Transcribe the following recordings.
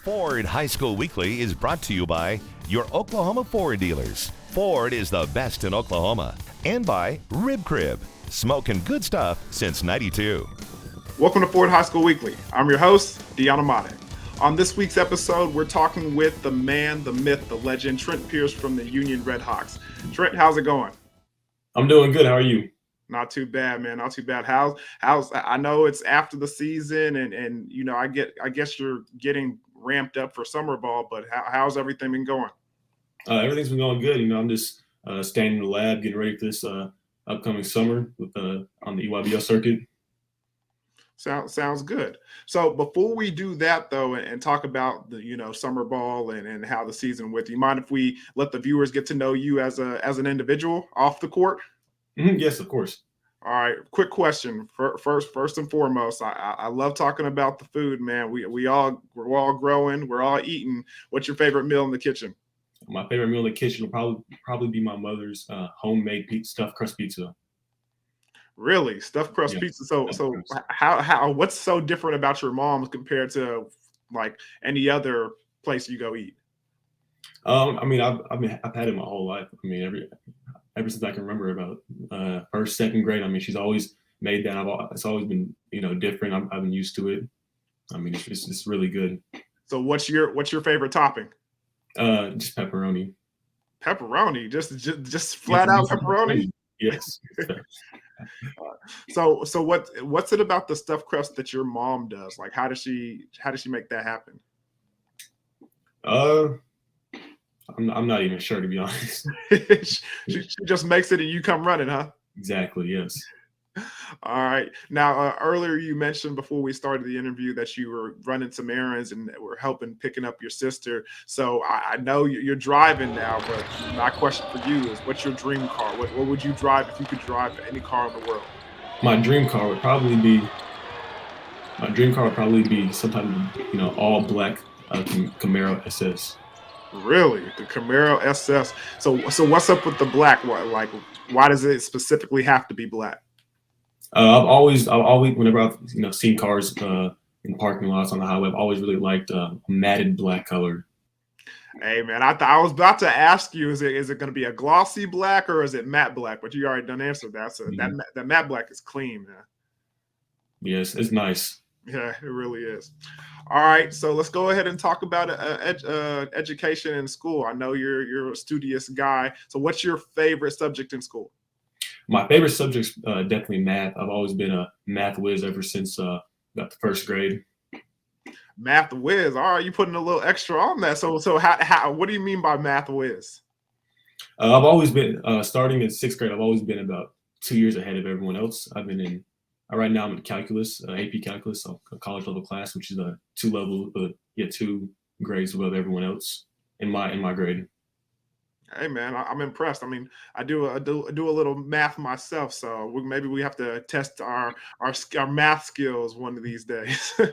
Ford High School Weekly is brought to you by your Oklahoma Ford dealers. Ford is the best in Oklahoma. And by Rib Crib, smoking good stuff since '92. Welcome to Ford High School Weekly. I'm your host, Deon Amade. On this week's episode, we're talking with the man, the myth, the legend, Trent Pierce from the Union Redhawks. Trent, how's it going? I'm doing good. How are you? Not too bad, man. Not too bad. How's I know it's after the season and you know, I guess you're getting ramped up for summer ball, but how's everything been going? Everything's been going good. You know, I'm just staying in the lab, getting ready for this upcoming summer with on the EYBL circuit. Sounds good. So before we do that though, and talk about the summer ball and how the season with you, mind if we let the viewers get to know you as an individual off the court? Mm-hmm. Yes, of course. All right. Quick question. First and foremost, I love talking about the food, man. We're all growing. We're all eating. What's your favorite meal in the kitchen? My favorite meal in the kitchen will probably be my mother's homemade stuffed crust pizza. Really, stuffed crust pizza. So how what's so different about your mom compared to like any other place you go eat? I mean, I've had it my whole life. I mean, ever since I can remember, about first, second grade. I mean, she's always made that. It's always been different. I've been used to it. I mean, it's really good. So what's your favorite topping? Just pepperoni. Pepperoni, just flat out pepperoni. Yes. So what's it about the stuffed crust that your mom does? Like, how does she make that happen? I'm not even sure, to be honest. she just makes it and you come running, huh? Exactly. Yes. All right. Now, earlier you mentioned before we started the interview that you were running some errands and were picking up your sister. So I know you're driving now, but my question for you is, what's your dream car? What would you drive if you could drive any car in the world? My dream car would probably be some type of all black Camaro SS. Really, the Camaro SS. So what's up with the black? Why does it specifically have to be black? I've always, whenever I've seen cars in parking lots on the highway, I've always really liked matted black color. Hey man, I was about to ask you, is it going to be a glossy black or is it matte black? But you already done answered that. So that matte black is clean, man. Yes, it's nice. Yeah, it really is. All right, so let's go ahead and talk about education in school. I know you're a studious guy. So what's your favorite subject in school? My favorite subject's definitely math. I've always been a math whiz ever since about the first grade. Math whiz. All right, you putting a little extra on that. So how what do you mean by math whiz? I've always been starting in sixth grade. I've always been about 2 years ahead of everyone else. I've been in. Right now, I'm in calculus, AP calculus, a college level class, which is a 2 grades above everyone else in my grade. Hey man, I'm impressed. I mean, I do a little math myself, so maybe we have to test our math skills one of these days. Yeah.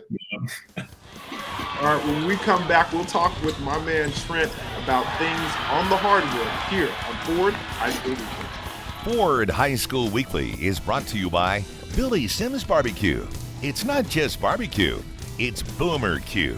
All right, when we come back, we'll talk with my man Trent about things on the hardwood here on Ford High School Weekly. Ford High School Weekly is brought to you by Billy Sims Barbecue. It's not just barbecue, it's Boomer Q.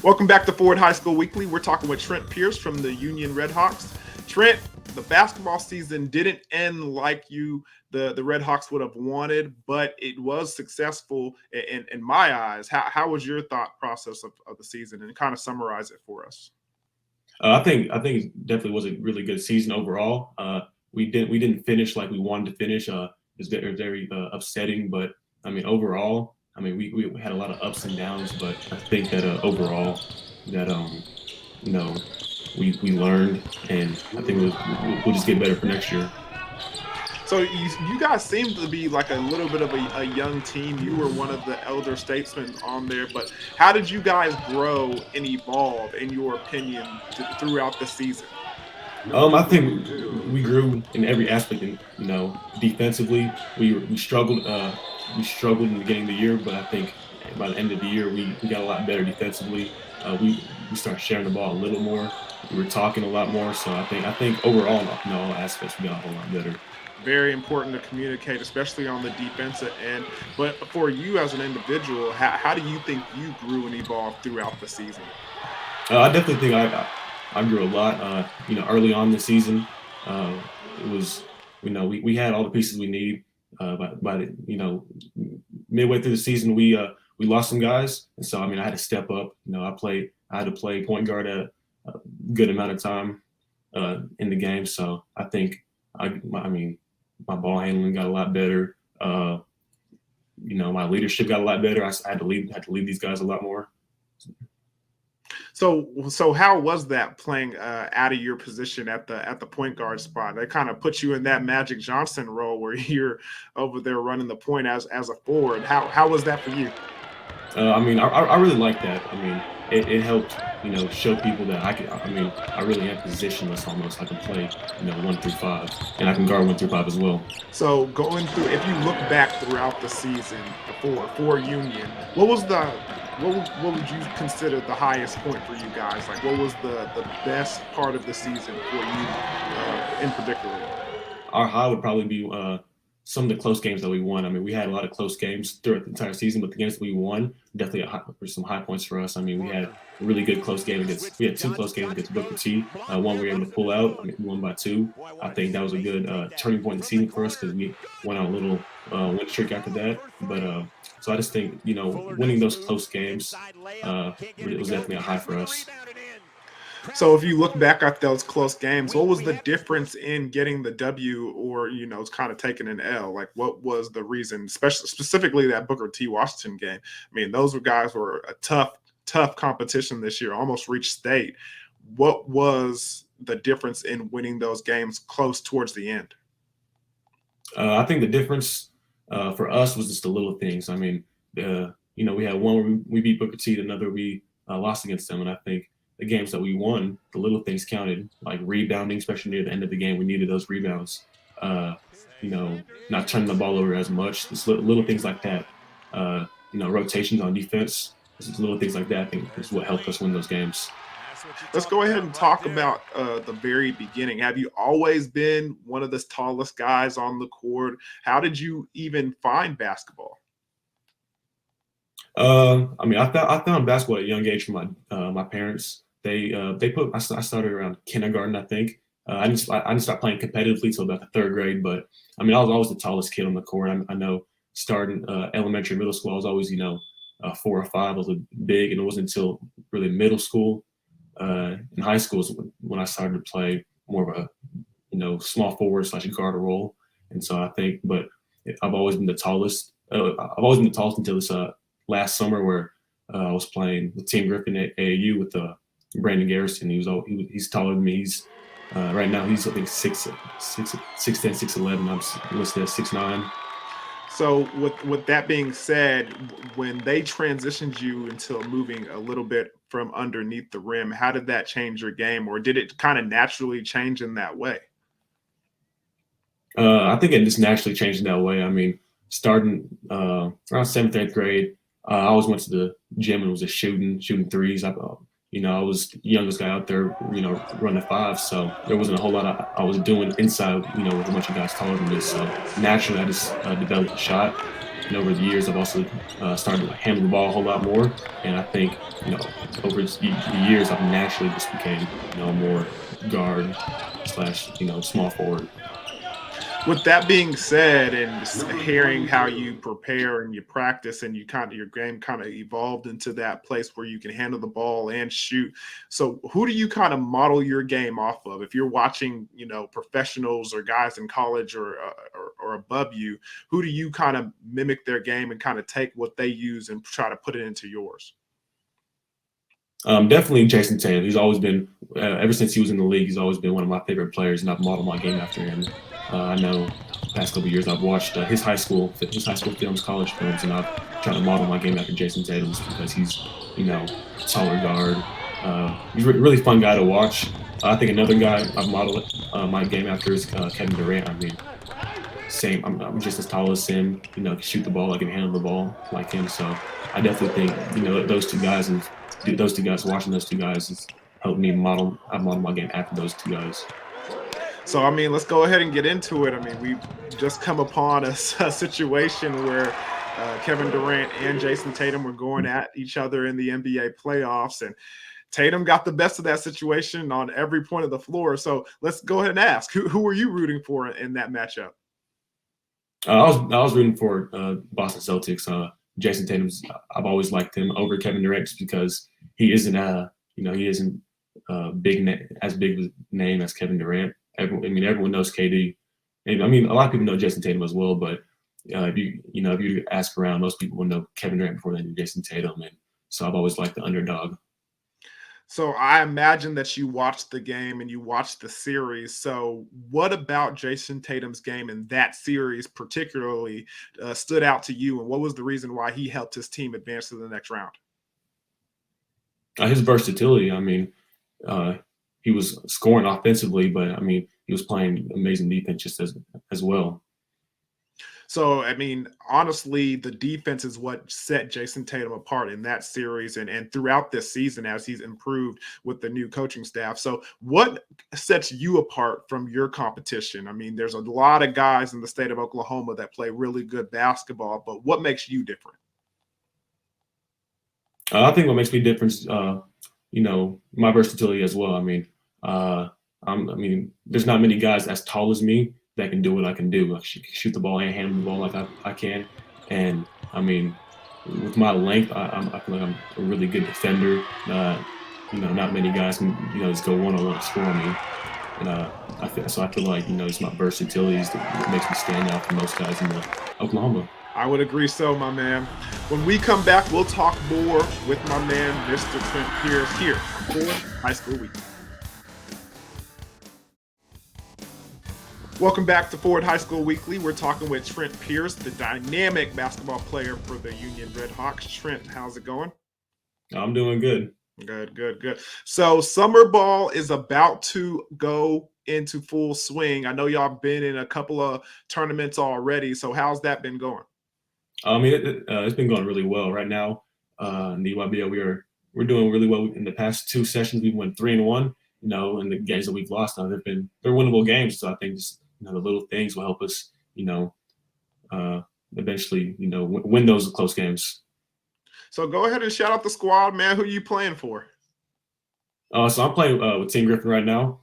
Welcome back to Ford High School Weekly. We're talking with Trent Pierce from the Union Redhawks. Trent, the basketball season didn't end like the Redhawks would have wanted, but it was successful in my eyes. How was your thought process of the season, and kind of summarize it for us? I think it definitely was a really good season overall. We didn't finish like we wanted to finish. It's very upsetting, but I mean overall, I mean we had a lot of ups and downs, but I think that overall that we learned, and I think we'll just get better for next year. So you guys seem to be like a little bit of a young team. You were one of the elder statesmen on there, but how did you guys grow and evolve, in your opinion, throughout the season? I think we grew in every aspect. Defensively, we struggled. We struggled in the beginning of the year, but I think by the end of the year, we got a lot better defensively. We started sharing the ball a little more. we were talking a lot more. So I think overall, in all aspects, we got a whole lot better. Very important to communicate, especially on the defensive end. But for you as an individual, how do you think you grew and evolved throughout the season? I definitely think I grew a lot. Early on in the season, uh, it was we had all the pieces we need. By the midway through the season, we lost some guys, and so I mean I had to step up. I had to play point guard a good amount of time in the game. So I think I mean my ball handling got a lot better. My leadership got a lot better. I had to lead these guys a lot more. So how was that playing out of your position at the point guard spot? They kind of put you in that Magic Johnson role where you're over there running the point as a forward. How was that for you? I really like that. I mean, it helped, show people that I really am positionless almost. I can play, 1 through 5, and I can guard 1 through 5 as well. So going through, if you look back throughout the season for Union, what would you consider the highest point for you guys? Like, what was the best part of the season for you in particular? Our high would probably be some of the close games that we won. I mean, we had a lot of close games throughout the entire season, but the games that we won definitely were some high points for us. I mean, we had a really good close game we had 2 close games against Booker T. One we were able to pull out. We won by 2. I think that was a good turning point in the season for us because we went on a little win streak after that. But so I just think, winning those close games, it was definitely a high for us. So if you look back at those close games, what was the difference in getting the W or, it's kind of taking an L? Like, what was the reason, especially specifically that Booker T. Washington game? I mean, those guys were a tough competition this year, almost reached state. What was the difference in winning those games close towards the end? I think the difference for us was just the little things. I mean, we had one where we beat Booker T, another we lost against them, and I think the games that we won, the little things counted, like rebounding, especially near the end of the game. We needed those rebounds. Not turning the ball over as much. Just little things like that. Rotations on defense. Just little things like that, I think, is what helped us win those games. Let's go ahead and talk about the very beginning. Have you always been one of the tallest guys on the court? How did you even find basketball? I found basketball at a young age from my parents. I started around kindergarten, I think. I didn't start playing competitively till about the 3rd grade, but I mean, I was always the tallest kid on the court. I know starting elementary, middle school, I was always, 4 or 5. I was big, and it wasn't until really middle school, in high school is when I started to play more of a, small forward / guard role. And so I think, but I've always been the tallest. I've always been the tallest until this last summer where I was playing with Team Griffin at AAU with Brandon Garrison. He's taller than me. He's right now he's I think 6'10", 6'11". I'm listed at 6'9". So with that being said, when they transitioned you into moving a little bit from underneath the rim, how did that change your game, or did it kind of naturally change in that way? I think it just naturally changed in that way. I mean, starting around 7th, 8th grade, I always went to the gym and was just shooting threes. I was the youngest guy out there, running 5. So there wasn't a whole lot I was doing inside, with a bunch of guys taller than me. So naturally, I just developed a shot. And over the years, I've also started to handle the ball a whole lot more. And I think, over the years, I've naturally just became, more guard / small forward. With that being said, and just hearing how you prepare and you practice and your game kind of evolved into that place where you can handle the ball and shoot. So who do you kind of model your game off of? If you're watching, professionals or guys in college or above you, who do you kind of mimic their game and kind of take what they use and try to put it into yours? Definitely Jason Tatum. He's always been, ever since he was in the league, he's always been one of my favorite players, and I've modeled my game after him. I know the past couple of years I've watched his high school films, college films, and I've tried to model my game after Jason Tatum's because he's, taller guard. He's a really fun guy to watch. I think another guy I've modeled my game after is Kevin Durant. I mean, same. I'm just as tall as him. Can shoot the ball. I can handle the ball like him. So I definitely think those two guys, watching those two guys has helped me model my game after those two guys. So, I mean, let's go ahead and get into it. I mean, we've just come upon a situation where Kevin Durant and Jason Tatum were going at each other in the NBA playoffs, and Tatum got the best of that situation on every point of the floor. So let's go ahead and ask, who were you rooting for in that matchup? I was rooting for Boston Celtics. Jason Tatum's, I've always liked him over Kevin Durant just because he isn't as big of a name as Kevin Durant. Everyone knows KD. And, I mean, a lot of people know Jason Tatum as well, but if you ask around, most people will know Kevin Durant before they knew Jason Tatum. And so I've always liked the underdog. So I imagine that you watched the game and you watched the series. So what about Jason Tatum's game in that series particularly stood out to you, and what was the reason why he helped his team advance to the next round? His versatility. I mean, he was scoring offensively, but I mean, he was playing amazing defense just as well. So, I mean, honestly, the defense is what set Jason Tatum apart in that series and throughout this season as he's improved with the new coaching staff. So what sets you apart from your competition? I mean, there's a lot of guys in the state of Oklahoma that play really good basketball, but what makes you different? I think what makes me different is, my versatility as well. I mean, there's not many guys as tall as me that can do what I can do. Like shoot the ball and handle the ball like I can. And I mean, with my length, I feel like I'm a really good defender. Not many guys can, just go one-on-one score on me. And I feel like, it's my versatility that makes me stand out from most guys in Oklahoma. I would agree so, my man. When we come back, we'll talk more with my man, Mr. Trent Pierce, here on Ford High School Weekly. Welcome back to Ford High School Weekly. We're talking with Trent Pierce, the dynamic basketball player for the Union Redhawks. Trent, how's it going? I'm doing good. Good. So summer ball is about to go into full swing. I know y'all been in a couple of tournaments already. So how's that been going? I mean, it's been going really well right now. In the YBL, we're doing really well. In the past two sessions, we went 3-1. And the games that we've lost now, they're winnable games. So I think just the little things will help us, eventually, win those close games. So go ahead and shout out the squad, man. Who are you playing for? So I'm playing with Team Griffin right now.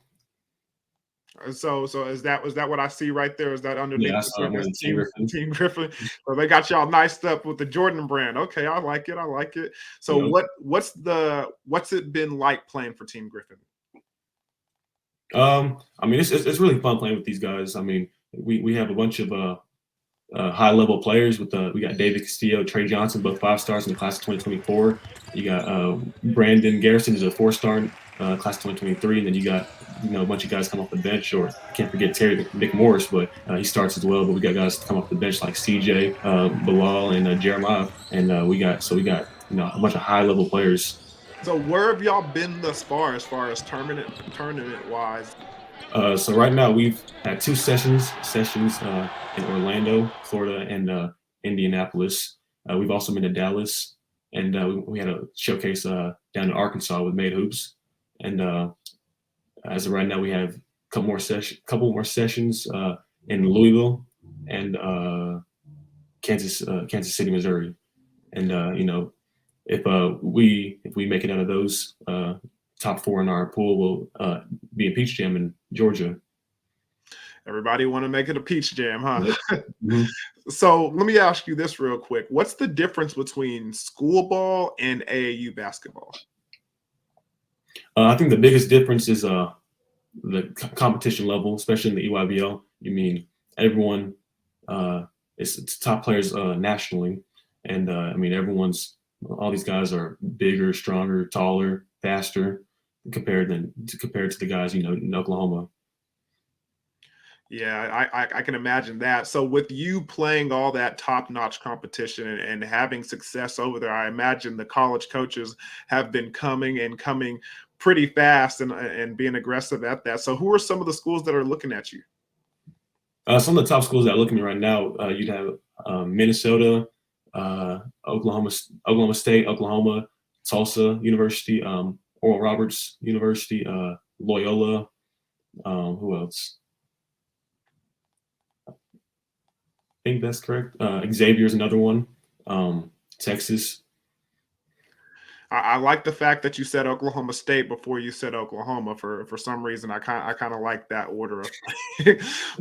So is that what I see right there? Is that underneath Team Griffin? Team Griffin. So they got y'all niced up with the Jordan brand. Okay, I like it. So what's it been like playing for Team Griffin? I mean, it's really fun playing with these guys. I mean, we have a bunch of high level players. We got David Castillo, Trey Johnson, both 5 stars in the class of 2024. You got Brandon Garrison, who's a 4-star class of 2023, and then you got a bunch of guys come off the bench. Or I can't forget Terry McMorris, but he starts as well. But we got guys come off the bench like CJ, Bilal, and Jeremiah, and we got a bunch of high level players. So where have y'all been thus far as tournament wise? So right now we've had 2 sessions in Orlando, Florida, and Indianapolis. We've also been to Dallas, and we had a showcase down in Arkansas with Made Hoops. And as of right now, we have a couple more sessions in Louisville and Kansas City, Missouri. And if we make it out of those top 4 in our pool, we'll be in Peach Jam in Georgia. Everybody want to make it a Peach Jam, huh? Mm-hmm. So let me ask you this real quick. What's the difference between school ball and AAU basketball? I think the biggest difference is the competition level, especially in the EYBL. You mean everyone it's top players nationally, and I mean all these guys are bigger, stronger, taller, faster compared to the guys in Oklahoma. Yeah, I can imagine that. So with you playing all that top-notch competition and having success over there, I imagine the college coaches have been coming pretty fast and being aggressive at that. So who are some of the schools that are looking at you? Some of the top schools that are looking at me right now, you'd have Minnesota, Oklahoma State, Oklahoma, Tulsa University, Oral Roberts University, Loyola. Who else? I think that's correct. Xavier's another one. Texas. I like the fact that you said Oklahoma State before you said Oklahoma. For some reason, I kind of like that order.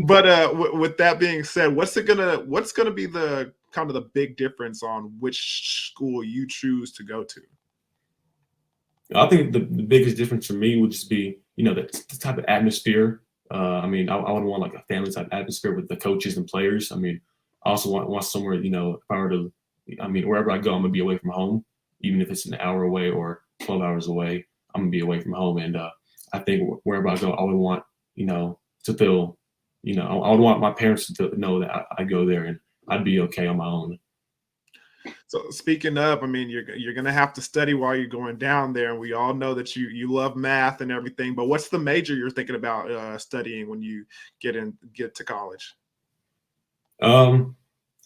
But with that being said, what's gonna be the kind of the big difference on which school you choose to go to? I think the biggest difference for me would just be, the type of atmosphere. I mean, I would want like a family type atmosphere with the coaches and players. I mean, I also want somewhere, if I were to, wherever I go, I'm gonna be away from home, even if it's an hour away or 12 hours away. I'm gonna be away from home, and I think wherever I go, I would want, to feel, I would want my parents to know that I go there and I'd be okay on my own. So speaking of, I mean, you're gonna have to study while you're going down there, and we all know that you love math and everything. But what's the major you're thinking about studying when you get to college? I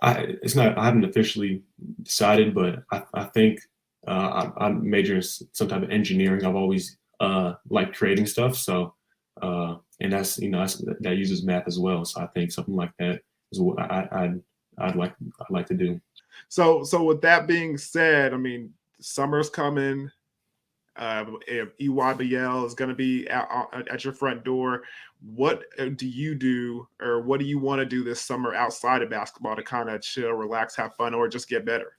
haven't officially decided, but I think I'm majoring in some type of engineering. I've always liked creating stuff, so and that uses math as well. So I think something like that is what I'd like to do. So with that being said, I mean, summer's coming. EYBL is going to be at your front door. What do you do, or what do you want to do this summer outside of basketball to kind of chill, relax, have fun, or just get better?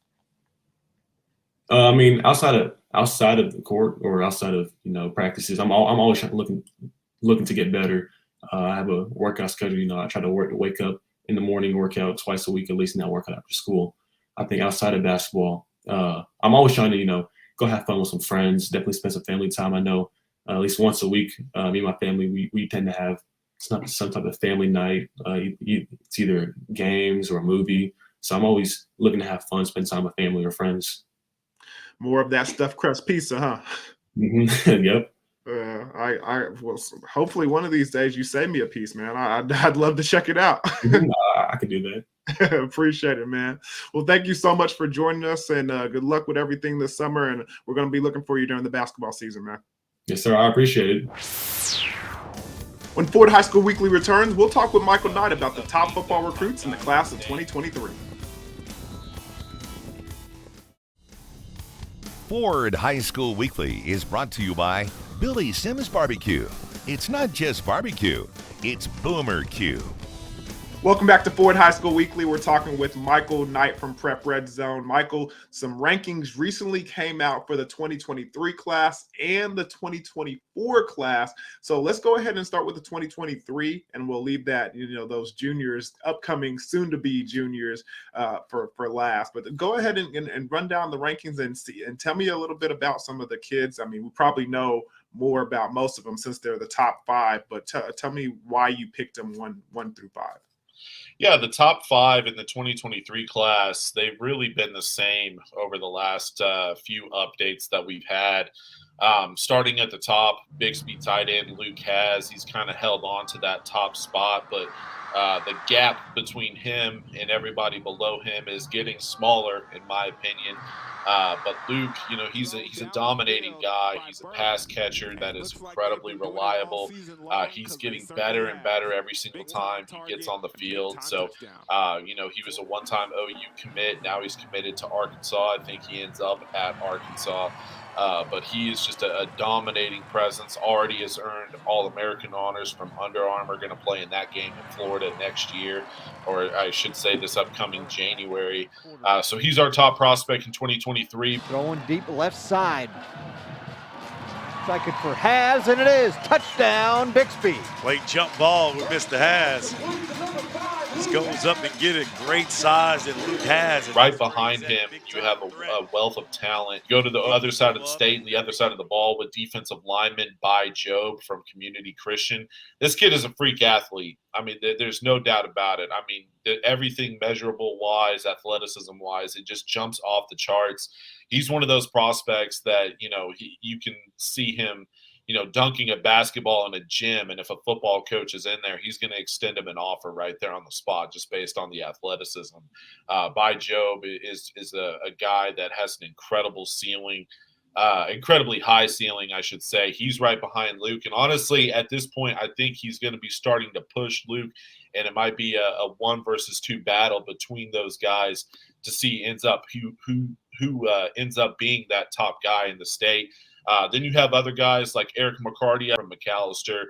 Outside of the court or outside of practices, I'm always looking to get better. I have a workout schedule. I try to wake up in the morning, work out twice a week at least, and then work out after school. I think outside of basketball, I'm always trying to go have fun with some friends. Definitely spend some family time. I know at least once a week, me and my family we tend to have some type of family night. It's either games or a movie. So I'm always looking to have fun, spend time with family or friends. More of that stuffed crust pizza, huh? Mm-hmm. Yep. I well, hopefully one of these days you save me a piece, man. I'd love to check it out. I could do that. Appreciate it, man. Well, thank you so much for joining us, and good luck with everything this summer. And we're going to be looking for you during the basketball season, man. Yes, sir. I appreciate it. When Ford High School Weekly returns, we'll talk with Michael Knight about the top football recruits in the class of 2023. Ford High School Weekly is brought to you by Billy Sims Barbecue. It's not just barbecue, it's Boomer Q. Welcome back to Ford High School Weekly. We're talking with Michael Knight from Prep Red Zone. Michael, some rankings recently came out for the 2023 class and the 2024 class. So let's go ahead and start with the 2023, and we'll leave that, those juniors, upcoming soon-to-be juniors, for last. But go ahead and run down the rankings and tell me a little bit about some of the kids. I mean, we probably know more about most of them since they're the top five, but tell me why you picked them one through five. Yeah, the top five in the 2023 class, they've really been the same over the last few updates that we've had. Starting at the top, Bixby tight end Luke he's kind of held on to that top spot, but the gap between him and everybody below him is getting smaller, in my opinion. But Luke, he's a dominating guy. He's a pass catcher that is incredibly reliable. He's getting better and better every single time he gets on the field. So, he was a one-time OU commit. Now he's committed to Arkansas. I think he ends up at Arkansas. But he is just a dominating presence. Already has earned All-American honors from Under Armour. Going to play in that game in Florida next year, or I should say this upcoming January. So he's our top prospect in 2023. Throwing deep left side. Second for Has, and it is. Touchdown, Bixby. Late jump ball with Mr. Has. Just goes up and get it. Great size that Luke has. Right behind him, you have a wealth of talent. Go to the other side of the state and the other side of the ball with defensive lineman By Job from Community Christian. This kid is a freak athlete. I mean, there's no doubt about it. I mean, everything measurable-wise, athleticism-wise, it just jumps off the charts. He's one of those prospects that, you can see him, dunking a basketball in a gym, and if a football coach is in there, he's going to extend him an offer right there on the spot just based on the athleticism. By Job is a guy that has an incredible ceiling. incredibly high ceiling, I should say. He's right behind Luke. And honestly, at this point, I think he's going to be starting to push Luke, and it might be a 1 versus 2 battle between those guys to see who ends up being that top guy in the state. Then you have other guys like Eric McCarty from McAllister,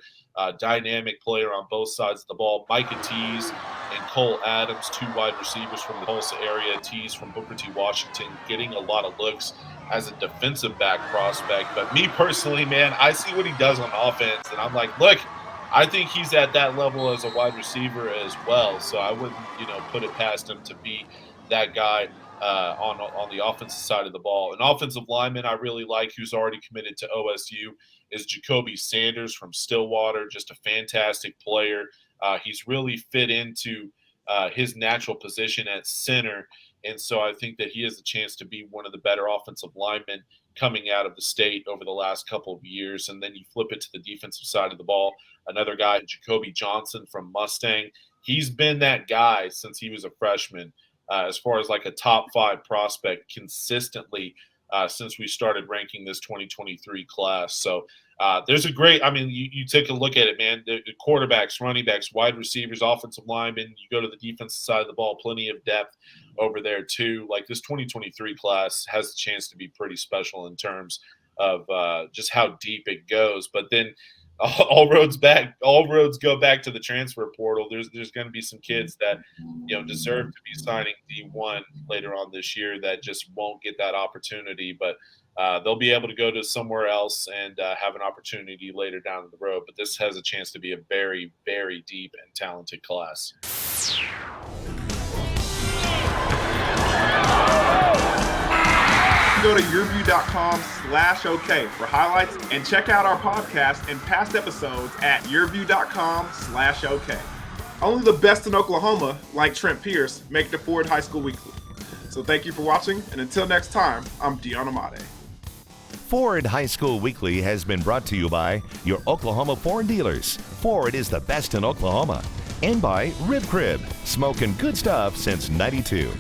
dynamic player on both sides of the ball. Micah Tees and Cole Adams, 2 wide receivers from the Tulsa area. Tees from Booker T. Washington, getting a lot of looks as a defensive back prospect. But me personally, man, I see what he does on offense, and I'm like, look, I think he's at that level as a wide receiver as well. So I wouldn't, put it past him to be that guy on the offensive side of the ball. An offensive lineman I really like, who's already committed to OSU, is Jacoby Sanders from Stillwater. Just a fantastic player. He's really fit into his natural position at center, and so I think that he has a chance to be one of the better offensive linemen coming out of the state over the last couple of years. And then you flip it to the defensive side of the ball. Another guy, Jacoby Johnson from Mustang. He's been that guy since he was a freshman, as far as like a top 5 prospect consistently since we started ranking this 2023 class. So there's a great, you take a look at it, man. The quarterbacks, running backs, wide receivers, offensive linemen, you go to the defensive side of the ball, plenty of depth over there too. Like, this 2023 class has a chance to be pretty special in terms of just how deep it goes. But then all roads go back to the transfer portal. There's going to be some kids that deserve to be signing D1 later on this year that just won't get that opportunity, but they'll be able to go to somewhere else and have an opportunity later down the road. But this has a chance to be a very, very deep and talented class. Go to yourview.com/OK for highlights, and check out our podcast and past episodes at yourview.com/OK. Only the best in Oklahoma, like Trent Pierce, make the Ford High School Weekly. So thank you for watching, and until next time, I'm Dion Amade. Ford High School Weekly has been brought to you by your Oklahoma Ford dealers. Ford is the best in Oklahoma. And by Rib Crib, smoking good stuff since '92.